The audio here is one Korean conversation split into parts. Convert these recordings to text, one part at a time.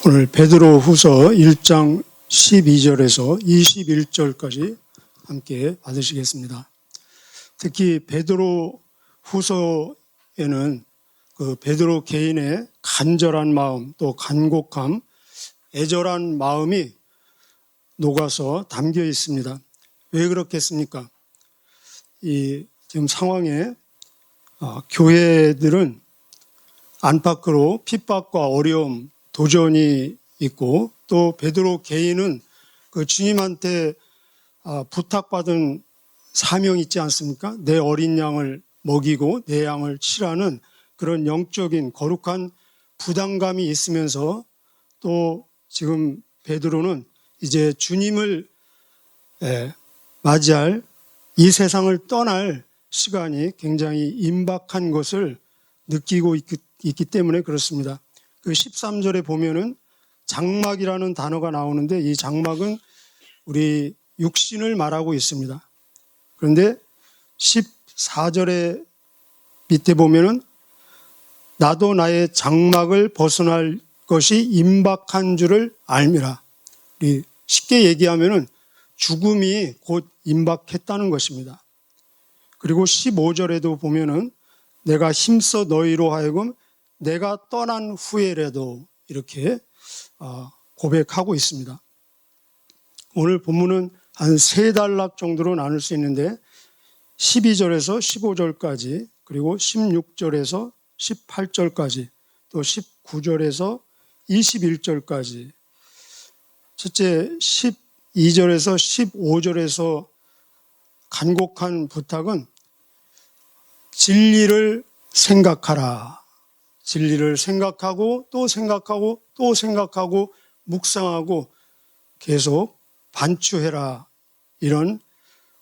오늘 베드로후서 1장 12절에서 21절까지 함께 받으시겠습니다. 특히 베드로후서에는 그 베드로 개인의 간절한 마음, 또 간곡함, 애절한 마음이 녹아서 담겨 있습니다. 왜 그렇겠습니까? 이 지금 상황에 교회들은 안팎으로 핍박과 어려움, 도전이 있고, 또 베드로 개인은 그 주님한테 부탁받은 사명이 있지 않습니까? 내 어린 양을 먹이고 내 양을 치라는 그런 영적인 거룩한 부담감이 있으면서, 또 지금 베드로는 이제 주님을 맞이할 이 세상을 떠날 시간이 굉장히 임박한 것을 느끼고 있기 때문에 그렇습니다. 그 13절에 보면은 장막이라는 단어가 나오는데, 이 장막은 우리 육신을 말하고 있습니다. 그런데 14절에 밑에 보면은 나도 나의 장막을 벗어날 것이 임박한 줄을 알미라. 우리 쉽게 얘기하면은 죽음이 곧 임박했다는 것입니다. 그리고 15절에도 보면은 내가 힘써 너희로 하여금 내가 떠난 후에라도, 이렇게 고백하고 있습니다. 오늘 본문은 한 세 단락 정도로 나눌 수 있는데, 12절에서 15절까지, 그리고 16절에서 18절까지, 또 19절에서 21절까지, 첫째 12절에서 15절에서 간곡한 부탁은 진리를 생각하라. 진리를 생각하고 또 생각하고 또 생각하고 묵상하고 계속 반추해라, 이런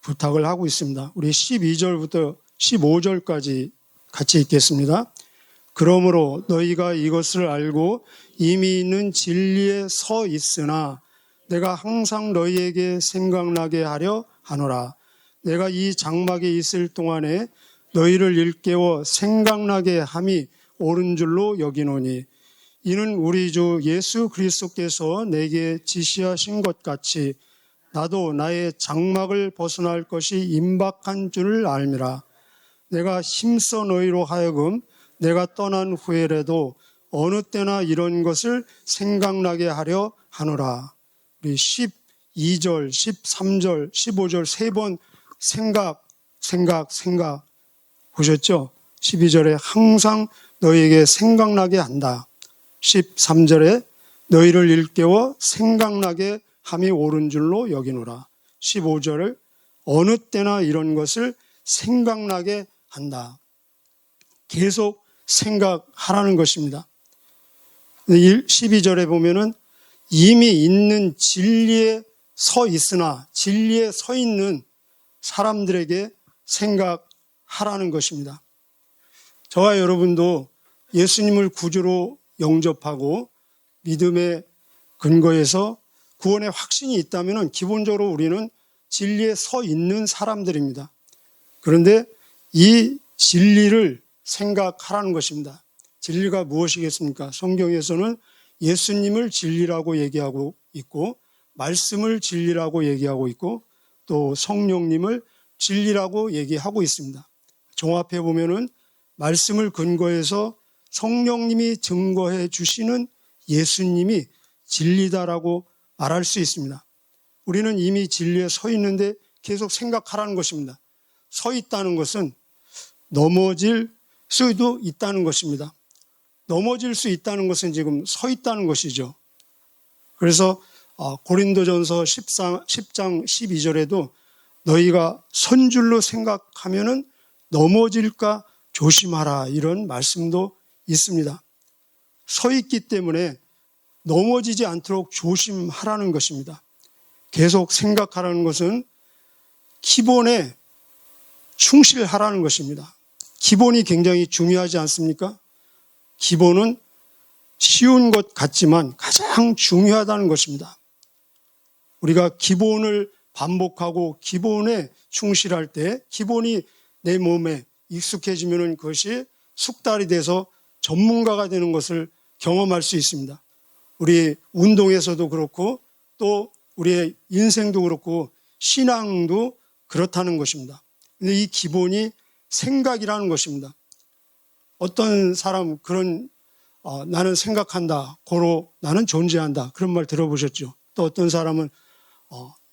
부탁을 하고 있습니다. 우리 12절부터 15절까지 같이 읽겠습니다. 그러므로 너희가 이것을 알고 이미 있는 진리에 서 있으나 내가 항상 너희에게 생각나게 하려 하노라. 내가 이 장막에 있을 동안에 너희를 일깨워 생각나게 함이 옳은 줄로 여기노니, 이는 우리 주 예수 그리스도께서 내게 지시하신 것 같이 나도 나의 장막을 벗어날 것이 임박한 줄을 알미라. 내가 힘써 너희로 하여금 내가 떠난 후에라도 어느 때나 이런 것을 생각나게 하려 하노라. 우리 12절, 13절, 15절 세 번 생각 보셨죠? 12절에 항상 너희에게 생각나게 한다. 13절에 너희를 일깨워 생각나게 함이 옳은 줄로 여기노라. 15절을 어느 때나 이런 것을 생각나게 한다. 계속 생각하라는 것입니다. 12절에 보면은 이미 있는 진리에 서 있으나, 진리에 서 있는 사람들에게 생각하라는 것입니다. 저와 여러분도 예수님을 구주로 영접하고 믿음의 근거에서 구원의 확신이 있다면 기본적으로 우리는 진리에 서 있는 사람들입니다. 그런데 이 진리를 생각하라는 것입니다. 진리가 무엇이겠습니까? 성경에서는 예수님을 진리라고 얘기하고 있고, 말씀을 진리라고 얘기하고 있고, 또 성령님을 진리라고 얘기하고 있습니다. 종합해 보면은 말씀을 근거해서 성령님이 증거해 주시는 예수님이 진리다라고 말할 수 있습니다. 우리는 이미 진리에 서 있는데 계속 생각하라는 것입니다. 서 있다는 것은 넘어질 수도 있다는 것입니다. 넘어질 수 있다는 것은 지금 서 있다는 것이죠. 그래서 고린도전서 10장 12절에도 너희가 선 줄로 생각하면은 넘어질까 조심하라, 이런 말씀도 있습니다. 서 있기 때문에 넘어지지 않도록 조심하라는 것입니다. 계속 생각하라는 것은 기본에 충실하라는 것입니다. 기본이 굉장히 중요하지 않습니까? 기본은 쉬운 것 같지만 가장 중요하다는 것입니다. 우리가 기본을 반복하고 기본에 충실할 때 기본이 내 몸에 익숙해지면 그것이 숙달이 돼서 전문가가 되는 것을 경험할 수 있습니다. 우리 운동에서도 그렇고 또 우리의 인생도 그렇고 신앙도 그렇다는 것입니다. 근데 이 기본이 생각이라는 것입니다. 어떤 사람 그런 나는 생각한다, 고로 나는 존재한다 그런 말 들어보셨죠? 또 어떤 사람은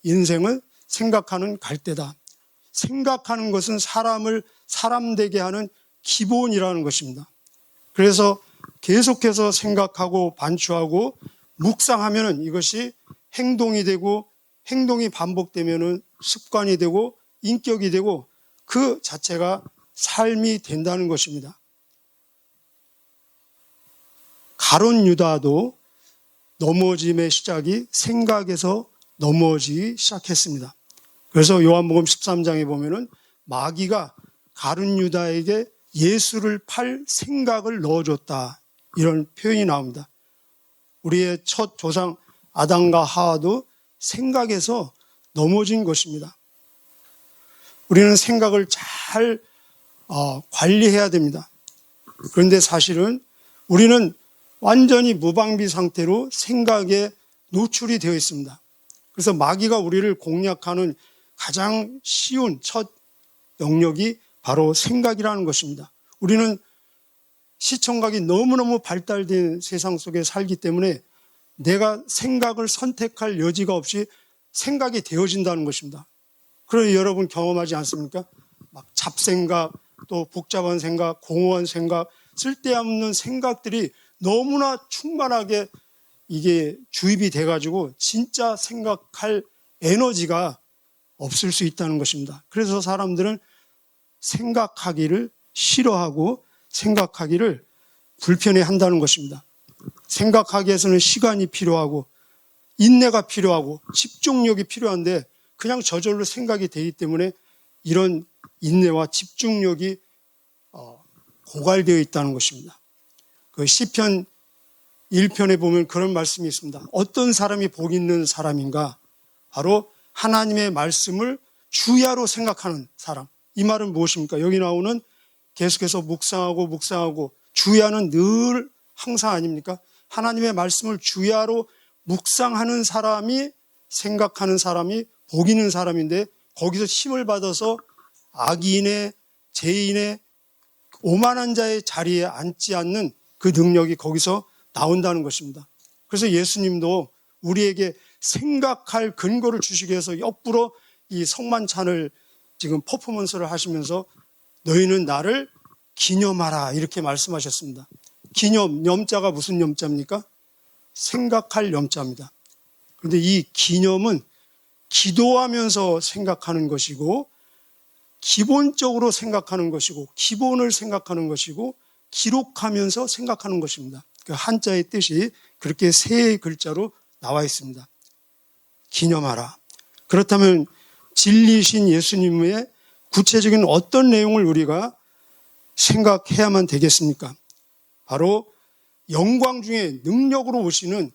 인생은 생각하는 갈대다. 생각하는 것은 사람을 사람 되게 하는 기본이라는 것입니다. 그래서 계속해서 생각하고 반추하고 묵상하면은 이것이 행동이 되고 행동이 반복되면은 습관이 되고 인격이 되고 그 자체가 삶이 된다는 것입니다. 가룟 유다도 넘어짐의 시작이 생각에서 넘어지기 시작했습니다. 그래서 요한복음 13장에 보면은 마귀가 가룟 유다에게 예수를 팔 생각을 넣어줬다. 이런 표현이 나옵니다. 우리의 첫 조상 아담과 하와도 생각에서 넘어진 것입니다. 우리는 생각을 잘 관리해야 됩니다. 그런데 사실은 우리는 완전히 무방비 상태로 생각에 노출이 되어 있습니다. 그래서 마귀가 우리를 공략하는 가장 쉬운 첫 영역이 바로 생각이라는 것입니다. 우리는 시청각이 너무너무 발달된 세상 속에 살기 때문에 내가 생각을 선택할 여지가 없이 생각이 되어진다는 것입니다. 그러니 여러분 경험하지 않습니까? 막 잡생각, 또 복잡한 생각, 공허한 생각, 쓸데없는 생각들이 너무나 충만하게 이게 주입이 돼가지고 진짜 생각할 에너지가 없을 수 있다는 것입니다. 그래서 사람들은 생각하기를 싫어하고 생각하기를 불편해 한다는 것입니다. 생각하기 위해서는 시간이 필요하고 인내가 필요하고 집중력이 필요한데 그냥 저절로 생각이 되기 때문에 이런 인내와 집중력이 고갈되어 있다는 것입니다. 그 시편 1편에 보면 그런 말씀이 있습니다. 어떤 사람이 복 있는 사람인가? 바로 하나님의 말씀을 주야로 생각하는 사람. 이 말은 무엇입니까? 여기 나오는 계속해서 묵상하고 주야는 늘 항상 아닙니까? 하나님의 말씀을 주야로 묵상하는 사람이 생각하는 사람이 복 있는 사람인데 거기서 힘을 받아서 악인의 죄인의 오만한 자의 자리에 앉지 않는 그 능력이 거기서 나온다는 것입니다. 그래서 예수님도 우리에게 생각할 근거를 주시기 위해서 옆으로 이 성만찬을 지금 퍼포먼스를 하시면서 너희는 나를 기념하라 이렇게 말씀하셨습니다. 기념, 염자가 무슨 염자입니까? 생각할 염자입니다. 그런데 이 기념은 기도하면서 생각하는 것이고 기본적으로 생각하는 것이고 기본을 생각하는 것이고 기록하면서 생각하는 것입니다. 그 한자의 뜻이 그렇게 세 글자로 나와 있습니다. 기념하라. 그렇다면 진리이신 예수님의 구체적인 어떤 내용을 우리가 생각해야만 되겠습니까? 바로 영광 중에 능력으로 오시는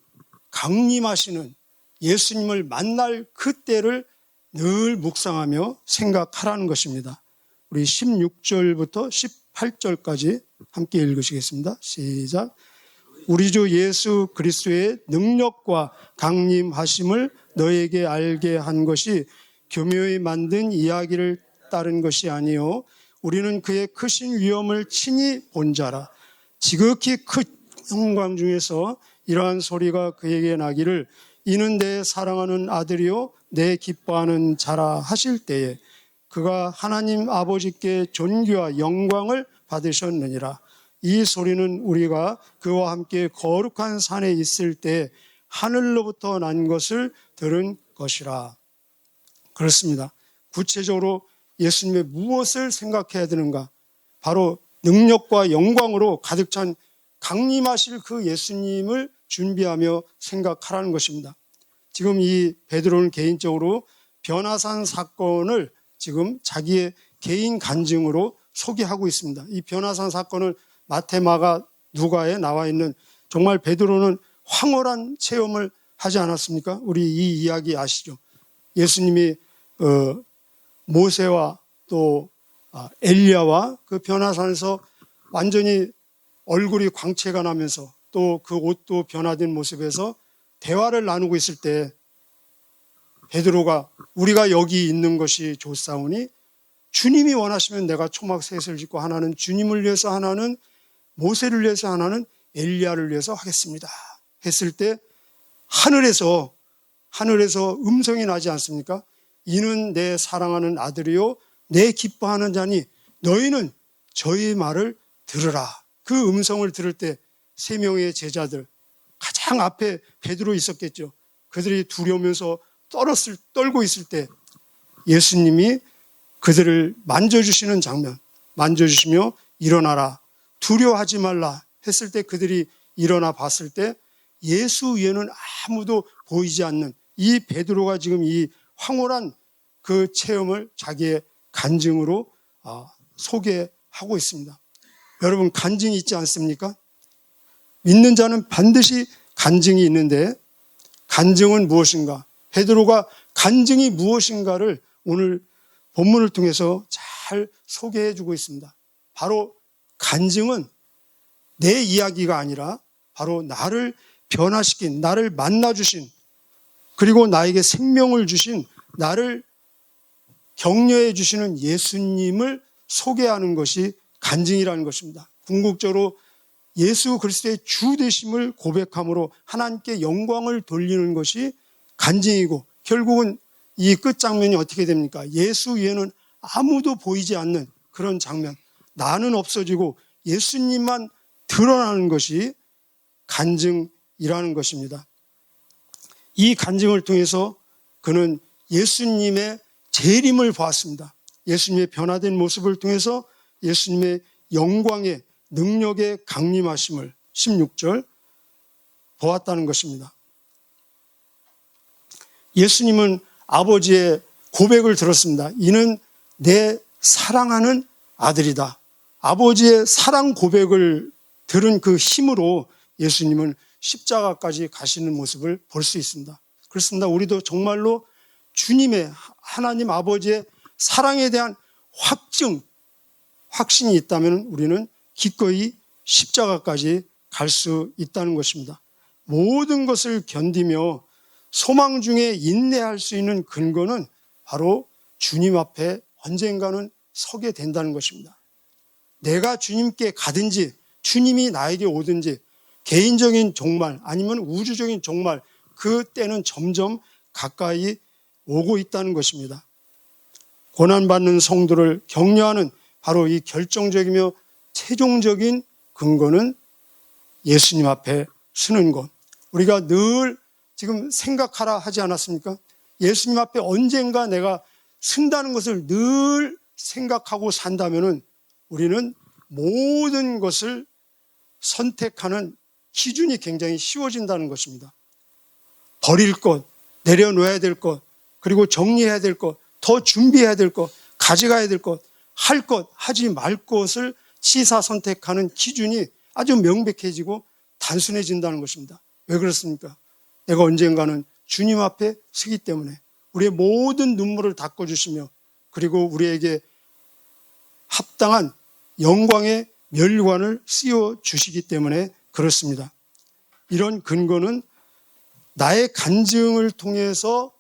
강림하시는 예수님을 만날 그때를 늘 묵상하며 생각하라는 것입니다. 우리 16절부터 18절까지 함께 읽으시겠습니다. 시작. 우리 주 예수 그리스도의 능력과 강림하심을 너에게 알게 한 것이 교묘히 만든 이야기를 따른 것이 아니요 우리는 그의 크신 위엄을 친히 본 자라. 지극히 큰 영광 중에서 이러한 소리가 그에게 나기를 이는 내 사랑하는 아들이요 내 기뻐하는 자라 하실 때에 그가 하나님 아버지께 존귀와 영광을 받으셨느니라. 이 소리는 우리가 그와 함께 거룩한 산에 있을 때 하늘로부터 난 것을 들은 것이라. 그렇습니다. 구체적으로 예수님의 무엇을 생각해야 되는가? 바로 능력과 영광으로 가득 찬 강림하실 그 예수님을 준비하며 생각하라는 것입니다. 지금 이 베드로는 개인적으로 변화산 사건을 지금 자기의 개인 간증으로 소개하고 있습니다. 이 변화산 사건을 마태, 마가, 누가에 나와 있는 정말 베드로는 황홀한 체험을 하지 않았습니까? 우리 이 이야기 아시죠? 예수님이 모세와 또 엘리야와 그 변화산에서 완전히 얼굴이 광채가 나면서 또 그 옷도 변화된 모습에서 대화를 나누고 있을 때 베드로가 우리가 여기 있는 것이 좋사오니 주님이 원하시면 내가 초막 셋을 짓고 하나는 주님을 위해서, 하나는 모세를 위해서, 하나는 엘리야를 위해서 하겠습니다 했을 때 하늘에서 음성이 나지 않습니까? 이는 내 사랑하는 아들이요 내 기뻐하는 자니 너희는 저희 말을 들으라. 그 음성을 들을 때 세 명의 제자들, 가장 앞에 베드로 있었겠죠. 그들이 두려우면서 떨고 있을 때 예수님이 그들을 만져주시는 장면, 만져주시며 일어나라, 두려워하지 말라 했을 때 그들이 일어나 봤을 때 예수 위에는 아무도 보이지 않는 이 베드로가 지금 이 황홀한 그 체험을 자기의 간증으로 소개하고 있습니다. 여러분, 간증이 있지 않습니까? 믿는 자는 반드시 간증이 있는데 간증은 무엇인가? 베드로가 간증이 무엇인가를 오늘 본문을 통해서 잘 소개해 주고 있습니다. 바로 간증은 내 이야기가 아니라 바로 나를 변화시킨, 나를 만나주신, 그리고 나에게 생명을 주신, 나를 격려해 주시는 예수님을 소개하는 것이 간증이라는 것입니다. 궁극적으로 예수 그리스도의 주 되심을 고백함으로 하나님께 영광을 돌리는 것이 간증이고, 결국은 이 끝장면이 어떻게 됩니까? 예수 위에는 아무도 보이지 않는 그런 장면, 나는 없어지고 예수님만 드러나는 것이 간증이라는 것입니다. 이 간증을 통해서 그는 예수님의 재림을 보았습니다. 예수님의 변화된 모습을 통해서 예수님의 영광의 능력의 강림하심을 16절 보았다는 것입니다. 예수님은 아버지의 고백을 들었습니다. 이는 내 사랑하는 아들이다. 아버지의 사랑 고백을 들은 그 힘으로 예수님은 십자가까지 가시는 모습을 볼 수 있습니다. 그렇습니다. 우리도 정말로 주님의, 하나님 아버지의 사랑에 대한 확신이 있다면 우리는 기꺼이 십자가까지 갈 수 있다는 것입니다. 모든 것을 견디며 소망 중에 인내할 수 있는 근거는 바로 주님 앞에 언젠가는 서게 된다는 것입니다. 내가 주님께 가든지 주님이 나에게 오든지 개인적인 종말 아니면 우주적인 종말, 그 때는 점점 가까이 오고 있다는 것입니다. 고난받는 성도를 격려하는 바로 이 결정적이며 최종적인 근거는 예수님 앞에 서는 것. 우리가 늘 지금 생각하라 하지 않았습니까? 예수님 앞에 언젠가 내가 쓴다는 것을 늘 생각하고 산다면은 우리는 모든 것을 선택하는 기준이 굉장히 쉬워진다는 것입니다. 버릴 것, 내려놓아야 될 것, 그리고 정리해야 될 것, 더 준비해야 될 것, 가져가야 될 것, 할 것, 하지 말 것을 시사선택하는 기준이 아주 명백해지고 단순해진다는 것입니다. 왜 그렇습니까? 내가 언젠가는 주님 앞에 서기 때문에 우리의 모든 눈물을 닦아주시며 그리고 우리에게 합당한 영광의 멸관을 씌워주시기 때문에 그렇습니다. 이런 근거는 나의 간증을 통해서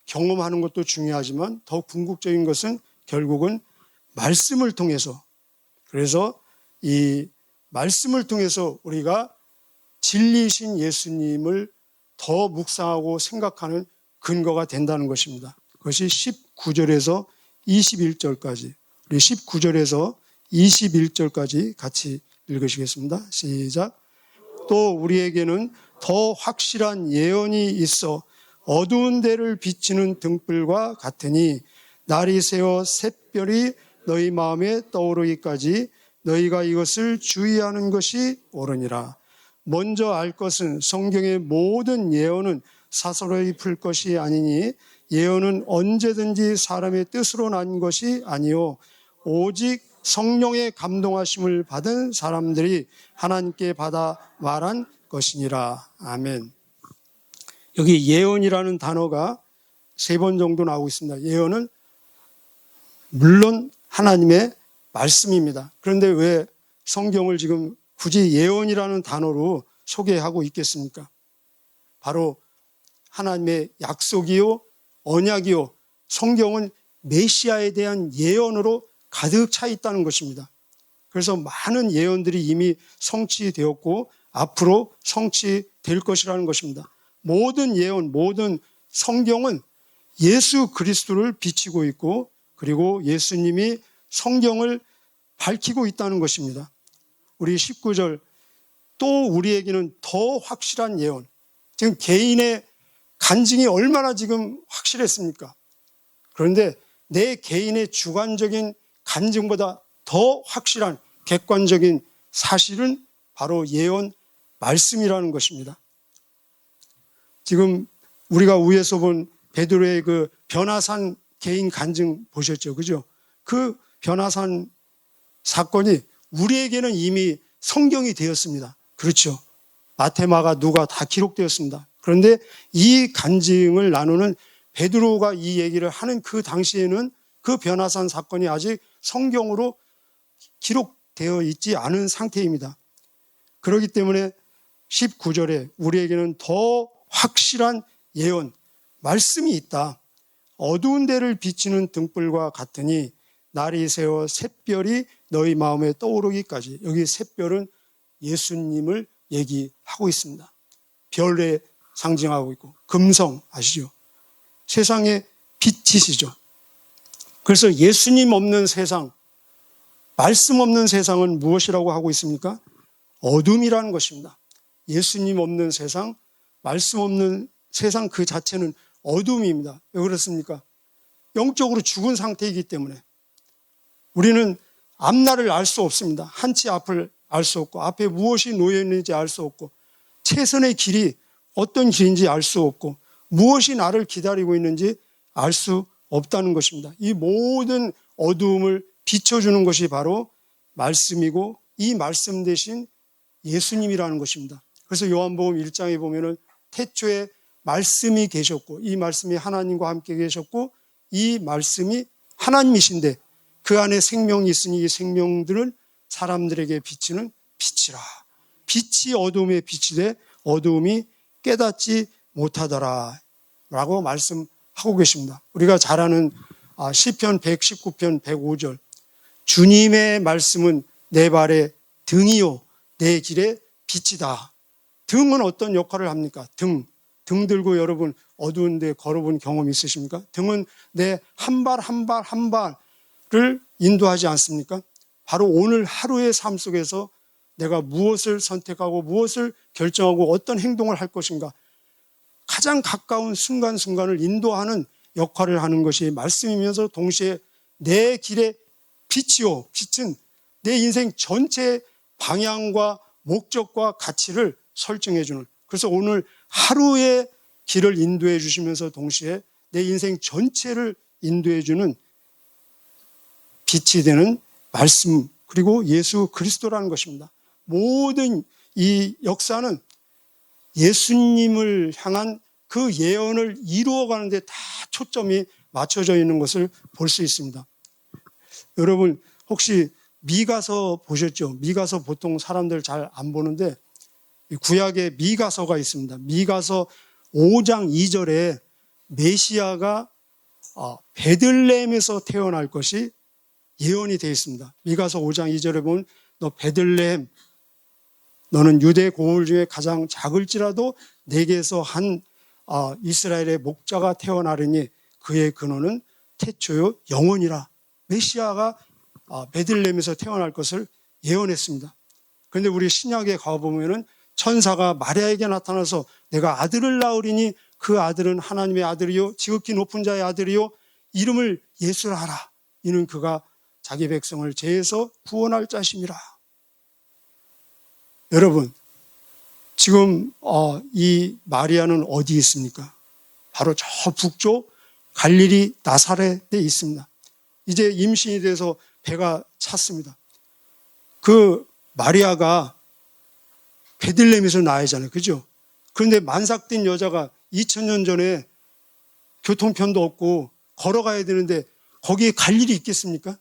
경험하는 것도 중요하지만 더 궁극적인 것은 결국은 말씀을 통해서, 그래서 이 말씀을 통해서 우리가 진리이신 예수님을 더 묵상하고 생각하는 근거가 된다는 것입니다. 그것이 19절에서 21절까지, 우리 19절에서 21절까지 같이 읽으시겠습니다. 시작. 또 우리에게는 더 확실한 예언이 있어 어두운 데를 비치는 등불과 같으니 날이 새어 샛별이 너희 마음에 떠오르기까지 너희가 이것을 주의하는 것이 옳으니라. 먼저 알 것은 성경의 모든 예언은 사설의 풀 것이 아니니 예언은 언제든지 사람의 뜻으로 난 것이 아니요 오직 성령의 감동하심을 받은 사람들이 하나님께 받아 말한 것이니라. 아멘. 여기 예언이라는 단어가 3번 정도 나오고 있습니다. 예언은 물론 하나님의 말씀입니다. 그런데 왜 성경을 지금 굳이 예언이라는 단어로 소개하고 있겠습니까? 바로 하나님의 약속이요, 언약이요, 성경은 메시아에 대한 예언으로 가득 차 있다는 것입니다. 그래서 많은 예언들이 이미 성취되었고 앞으로 성취될 것이라는 것입니다. 모든 예언, 모든 성경은 예수 그리스도를 비치고 있고 그리고 예수님이 성경을 밝히고 있다는 것입니다. 우리 19절, 또 우리에게는 더 확실한 예언. 지금 개인의 간증이 얼마나 지금 확실했습니까? 그런데 내 개인의 주관적인 간증보다 더 확실한 객관적인 사실은 바로 예언 말씀이라는 것입니다. 지금 우리가 위에서 본 베드로의 그 변화산 개인 간증 보셨죠? 그죠? 그 변화산 사건이 우리에게는 이미 성경이 되었습니다. 그렇죠? 마태, 마가, 누가 다 기록되었습니다. 그런데 이 간증을 나누는 베드로가 이 얘기를 하는 그 당시에는 그 변화산 사건이 아직 성경으로 기록되어 있지 않은 상태입니다. 그렇기 때문에 19절에 우리에게는 더 확실한 예언, 말씀이 있다. 어두운 데를 비치는 등불과 같으니 날이 새어 샛별이 너희 마음에 떠오르기까지. 여기 샛별은 예수님을 얘기하고 있습니다. 별에 상징하고 있고 금성 아시죠? 세상의 빛이시죠. 그래서 예수님 없는 세상, 말씀 없는 세상은 무엇이라고 하고 있습니까? 어둠이라는 것입니다. 예수님 없는 세상, 말씀 없는 세상 그 자체는 어둠입니다. 왜 그렇습니까? 영적으로 죽은 상태이기 때문에 우리는 앞날을 알 수 없습니다. 한치 앞을 알 수 없고 앞에 무엇이 놓여 있는지 알 수 없고 최선의 길이 어떤 길인지 알 수 없고 무엇이 나를 기다리고 있는지 알 수 없다는 것입니다. 이 모든 어두움을 비춰주는 것이 바로 말씀이고 이 말씀 대신 예수님이라는 것입니다. 그래서 요한복음 1장에 보면은 태초에 말씀이 계셨고 이 말씀이 하나님과 함께 계셨고 이 말씀이 하나님이신데 그 안에 생명이 있으니 이 생명들은 사람들에게 비치는 빛이라. 빛이 어둠에 비치되 어두움이 깨닫지 못하더라 라고 말씀하고 계십니다. 우리가 잘 아는 시편 119편 105절, 주님의 말씀은 내 발의 등이요 내 길의 빛이다. 등은 어떤 역할을 합니까? 등 들고 여러분 어두운 데 걸어본 경험 있으십니까? 등은 내 한 발 한 발 한 발을 인도하지 않습니까? 바로 오늘 하루의 삶 속에서 내가 무엇을 선택하고 무엇을 결정하고 어떤 행동을 할 것인가 가장 가까운 순간순간을 인도하는 역할을 하는 것이 말씀이면서 동시에 내 길의 빛이요, 빛은 내 인생 전체의 방향과 목적과 가치를 설정해 주는, 그래서 오늘 하루의 길을 인도해 주시면서 동시에 내 인생 전체를 인도해 주는 빛이 되는 말씀, 그리고 예수 그리스도라는 것입니다. 모든 이 역사는 예수님을 향한 그 예언을 이루어가는 데 다 초점이 맞춰져 있는 것을 볼 수 있습니다. 여러분 혹시 미가서 보셨죠? 미가서 보통 사람들 잘 안 보는데 구약에 미가서가 있습니다. 미가서 5장 2절에 메시아가 베들레헴에서 태어날 것이 예언이 되어 있습니다. 미가서 5장 2절에 보면 너 베들레헴 너는 유대 고을 중에 가장 작을지라도 내게서 한 이스라엘의 목자가 태어나리니 그의 근원은 태초요 영원이라. 메시아가 베들레헴에서 태어날 것을 예언했습니다. 그런데 우리 신약에 가보면은 천사가 마리아에게 나타나서 내가 아들을 낳으리니 그 아들은 하나님의 아들이요 지극히 높은 자의 아들이요 이름을 예수라 하라. 이는 그가 자기 백성을 죄에서 구원할 자심이라. 여러분 지금 이 마리아는 어디 있습니까? 바로 저 북쪽 갈릴리 나사렛에 있습니다. 이제 임신이 돼서 배가 찼습니다. 그 마리아가 베들레헴에서 낳아야잖아요. 그죠? 그런데 만삭된 여자가 2000년 전에 교통편도 없고 걸어가야 되는데 거기에 갈 일이 있겠습니까?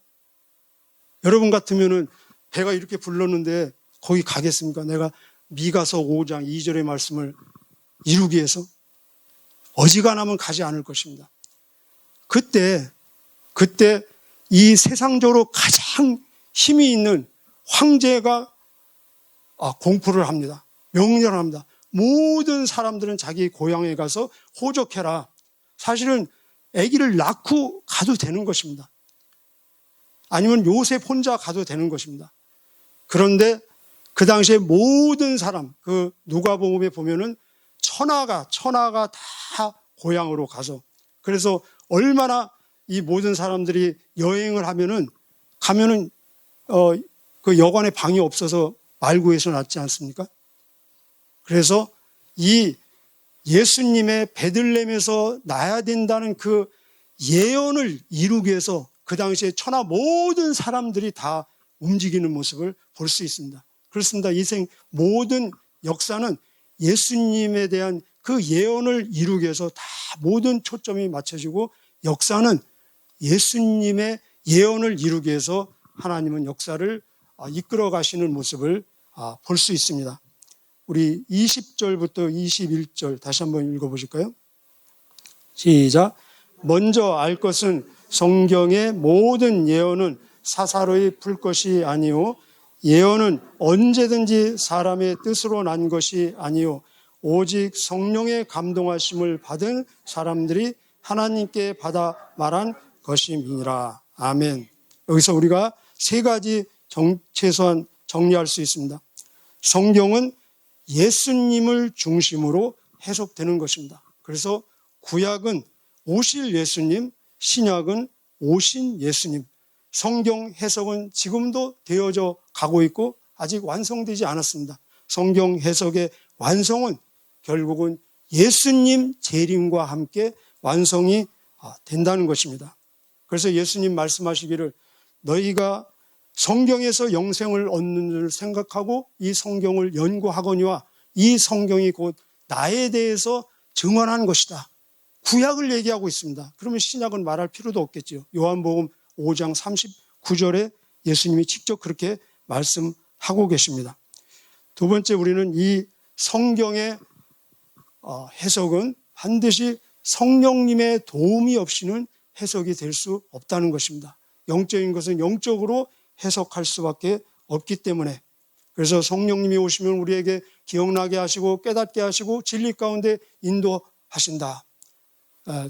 여러분 같으면은 배가 이렇게 불렀는데 거기 가겠습니까? 내가 미가서 5장 2절의 말씀을 이루기 위해서 어지간하면 가지 않을 것입니다. 그때 이 세상적으로 가장 힘이 있는 황제가 공포를 합니다. 명령을 합니다. 모든 사람들은 자기 고향에 가서 호적해라. 사실은 아기를 낳고 가도 되는 것입니다. 아니면 요셉 혼자 가도 되는 것입니다. 그런데 그 당시에 모든 사람, 그 누가복음에 보면은 천하가 다 고향으로 가서, 그래서 얼마나 이 모든 사람들이 여행을 가면은 그 여관에 방이 없어서 말구에서 낫지 않습니까? 그래서 이 예수님의 베들레헴에서 나야 된다는 그 예언을 이루기 위해서 그 당시에 천하 모든 사람들이 다 움직이는 모습을 볼 수 있습니다. 그렇습니다. 이 모든 역사는 예수님에 대한 그 예언을 이루기 위해서 다 모든 초점이 맞춰지고, 역사는 예수님의 예언을 이루기 위해서 하나님은 역사를 이끌어 가시는 모습을 볼 수 있습니다. 우리 20절부터 21절 다시 한번 읽어보실까요? 시작. 먼저 알 것은 성경의 모든 예언은 사사로이 풀 것이 아니요 예언은 언제든지 사람의 뜻으로 난 것이 아니요 오직 성령의 감동하심을 받은 사람들이 하나님께 받아 말한 것임이니라. 아멘. 여기서 우리가 세 가지 최소한 정리할 수 있습니다. 성경은 예수님을 중심으로 해석되는 것입니다. 그래서 구약은 오실 예수님, 신약은 오신 예수님. 성경 해석은 지금도 되어져 가고 있고 아직 완성되지 않았습니다. 성경 해석의 완성은 결국은 예수님 재림과 함께 완성이 된다는 것입니다. 그래서 예수님 말씀하시기를 너희가 성경에서 영생을 얻는 줄 생각하고 이 성경을 연구하거니와 이 성경이 곧 나에 대해서 증언한 것이다. 구약을 얘기하고 있습니다. 그러면 신약은 말할 필요도 없겠죠. 요한복음 5장 39절에 예수님이 직접 그렇게 말씀하고 계십니다. 두 번째, 우리는 이 성경의 해석은 반드시 성령님의 도움이 없이는 해석이 될 수 없다는 것입니다. 영적인 것은 영적으로 해석할 수밖에 없기 때문에, 그래서 성령님이 오시면 우리에게 기억나게 하시고 깨닫게 하시고 진리 가운데 인도하신다.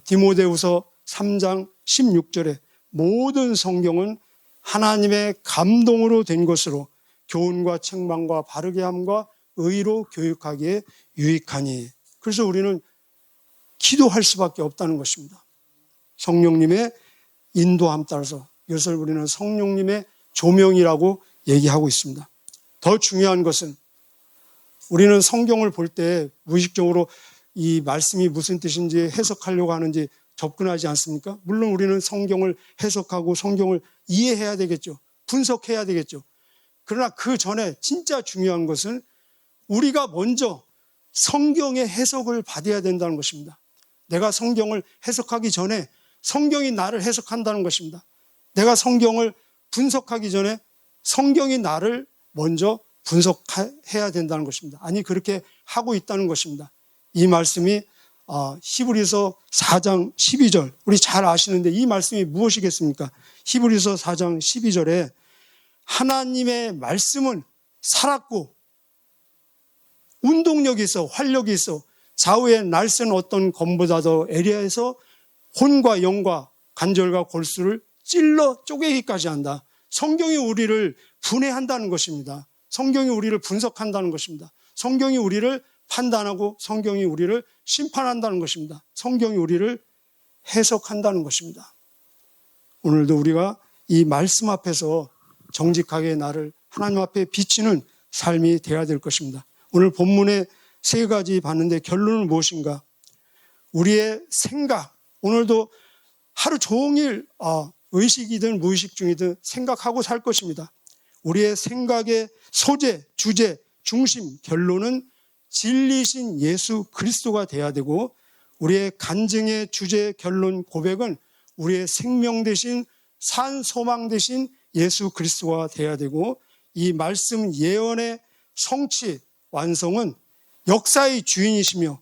디모데후서 3장 16절에 모든 성경은 하나님의 감동으로 된 것으로 교훈과 책망과 바르게 함과 의로 교육하기에 유익하니. 그래서 우리는 기도할 수밖에 없다는 것입니다. 성령님의 인도함 따라서 이것을 우리는 성령님의 조명이라고 얘기하고 있습니다. 더 중요한 것은 우리는 성경을 볼 때 무의식적으로 이 말씀이 무슨 뜻인지 해석하려고 하는지 접근하지 않습니까? 물론 우리는 성경을 해석하고 성경을 이해해야 되겠죠. 분석해야 되겠죠. 그러나 그 전에 진짜 중요한 것은 우리가 먼저 성경의 해석을 받아야 된다는 것입니다. 내가 성경을 해석하기 전에 성경이 나를 해석한다는 것입니다. 내가 성경을 분석하기 전에 성경이 나를 먼저 분석해야 된다는 것입니다. 아니, 그렇게 하고 있다는 것입니다. 이 말씀이 히브리서 4장 12절, 우리 잘 아시는데 이 말씀이 무엇이겠습니까? 히브리서 4장 12절에 하나님의 말씀은 살았고 운동력이 있어, 활력이 있어, 좌우의 날쌘 어떤 검보다도 애리해서 혼과 영과 관절과 골수를 찔러 쪼개기까지 한다. 성경이 우리를 분해한다는 것입니다. 성경이 우리를 분석한다는 것입니다. 성경이 우리를 판단하고 성경이 우리를 심판한다는 것입니다. 성경이 우리를 해석한다는 것입니다. 오늘도 우리가 이 말씀 앞에서 정직하게 나를 하나님 앞에 비치는 삶이 되어야 될 것입니다. 오늘 본문에 세 가지 봤는데 결론은 무엇인가? 우리의 생각, 오늘도 하루 종일 의식이든 무의식 중이든 생각하고 살 것입니다. 우리의 생각의 소재, 주제, 중심, 결론은 진리신 예수 그리스도가 돼야 되고, 우리의 간증의 주제, 결론, 고백은 우리의 생명 대신 산 소망 대신 예수 그리스도가 돼야 되고, 이 말씀 예언의 성취, 완성은 역사의 주인이시며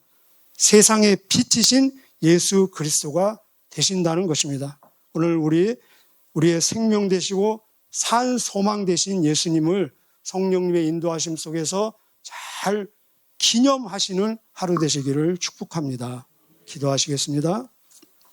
세상의 빛이신 예수 그리스도가 되신다는 것입니다. 오늘 우리의 생명 되시고 산 소망 되신 예수님을 성령님의 인도하심 속에서 잘 기념하시는 하루 되시기를 축복합니다. 기도하시겠습니다.